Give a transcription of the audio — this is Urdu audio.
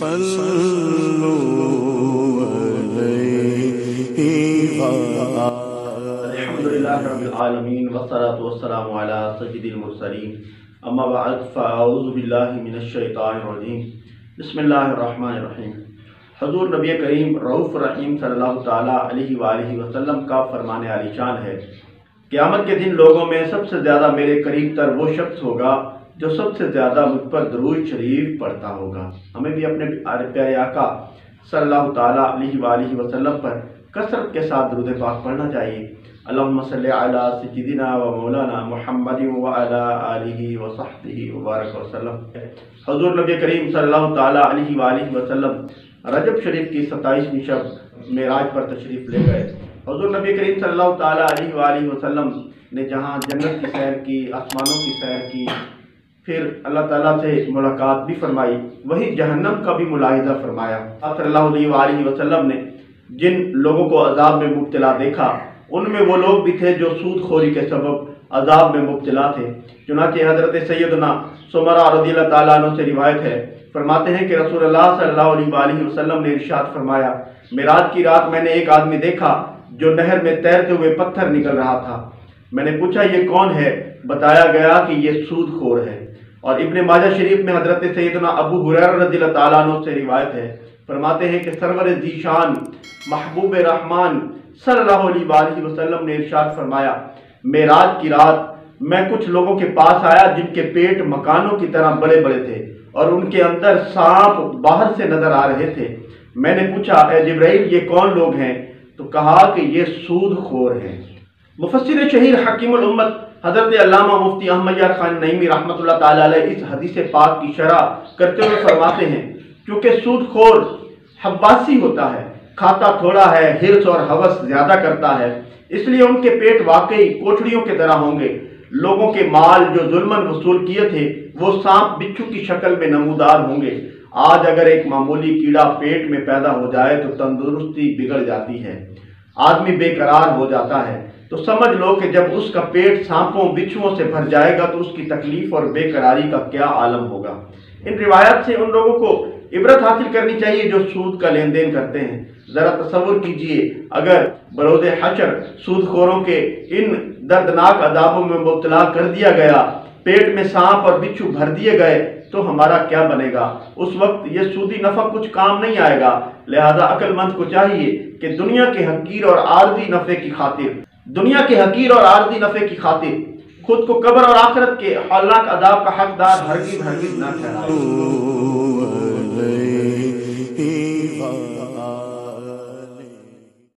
صلوا علیہ الحمدللہ رب العالمین والصلاة والسلام علی سید المرسلین اما بعد فاعوذ باللہ من الشیطان الرجیم بسم اللہ الرحمن الرحیم۔ حضور نبی کریم رؤوف رحیم صلی اللہ تعالیٰ علیہ وآلہ وسلم کا فرمان عالی شان ہے، قیامت کے دن لوگوں میں سب سے زیادہ میرے قریب تر وہ شخص ہوگا جو سب سے زیادہ مجھ پر درود شریف پڑھتا ہوگا۔ ہمیں بھی اپنے پیارے آقا صلی اللہ تعالیٰ علیہ وآلہ وسلم پر کثرت کے ساتھ درود پاک پڑھنا چاہیے۔ اللہم صلی علی سیدنا و مولانا محمد و علی آلہ و صحبہ وبارک وسلم۔ حضور نبی کریم صلی اللہ تعالیٰ علیہ وآلہ وسلم رجب شریف کی 27ویں شب معراج پر تشریف لے گئے۔ حضور نبی کریم صلی اللہ تعالیٰ علیہ وآلہ وسلم نے جہاں جنت کی سیر کی، آسمانوں کی سیر کی، پھر اللہ تعالیٰ سے ملاقات بھی فرمائی، وہی جہنم کا بھی ملاحظہ فرمایا۔ صلی اللہ علیہ وآلہ وسلم نے جن لوگوں کو عذاب میں مبتلا دیکھا، ان میں وہ لوگ بھی تھے جو سود خوری کے سبب عذاب میں مبتلا تھے۔ چنانچہ حضرت سیدنا سمرہ رضی اللہ تعالیٰ عنہ سے روایت ہے، فرماتے ہیں کہ رسول اللہ صلی اللہ علیہ وآلہ وسلم نے ارشاد فرمایا، معراج کی رات میں نے ایک آدمی دیکھا جو نہر میں تیرتے ہوئے پتھر نکل رہا تھا۔ میں نے پوچھا یہ کون ہے؟ بتایا گیا کہ یہ سود خور ہے۔ اور ابن ماجہ شریف میں حضرت سیدنا ابو ہریرہ رضی اللہ تعالیٰ عنہ سے روایت ہے، فرماتے ہیں کہ سرور ذیشان محبوب رحمان صلی اللہ علیہ وآلہ وسلم نے ارشاد فرمایا، معراج کی رات میں کچھ لوگوں کے پاس آیا جن کے پیٹ مکانوں کی طرح بڑے بڑے تھے اور ان کے اندر سانپ باہر سے نظر آ رہے تھے۔ میں نے پوچھا اے جبرائیل یہ کون لوگ ہیں؟ تو کہا کہ یہ سود خور ہیں۔ مفسر شہیر حکیم الامت حضرت علامہ مفتی احمد یار خان نعیمی رحمۃ اللہ تعالیٰ علیہ اس حدیث پاک کی شرح کرتے ہوئے فرماتے ہیں، چونکہ سود خور حباسی ہوتا ہے، کھاتا تھوڑا ہے، حرص اور ہوس زیادہ کرتا ہے، اس لیے ان کے پیٹ واقعی کوٹڑیوں کی طرح ہوں گے۔ لوگوں کے مال جو ظلماً وصول کیے تھے وہ سانپ بچھو کی شکل میں نمودار ہوں گے۔ آج اگر ایک معمولی کیڑا پیٹ میں پیدا ہو جائے تو تندرستی بگڑ جاتی ہے، آدمی بے قرار ہو جاتا ہے، تو سمجھ لو کہ جب اس کا پیٹ سانپوں بچھوؤں سے بھر جائے گا تو اس کی تکلیف اور بے قراری کا کیا عالم ہوگا۔ ان روایات سے ان لوگوں کو عبرت حاصل کرنی چاہیے جو سود کا لین دین کرتے ہیں۔ ذرا تصور کیجئے اگر بروز حشر سود خوروں کے ان دردناک عذابوں میں مبتلا کر دیا گیا، پیٹ میں سانپ اور بچھو بھر دیے گئے تو ہمارا کیا بنے گا؟ اس وقت یہ سودی نفع کچھ کام نہیں آئے گا۔ لہذا عقل مند کو چاہیے کہ دنیا کے حقیر اور عارضی نفع کی خاطر خود کو قبر اور آخرت کے ہولناک عذاب کا حقدار ہرگز نہ ٹھہرائے۔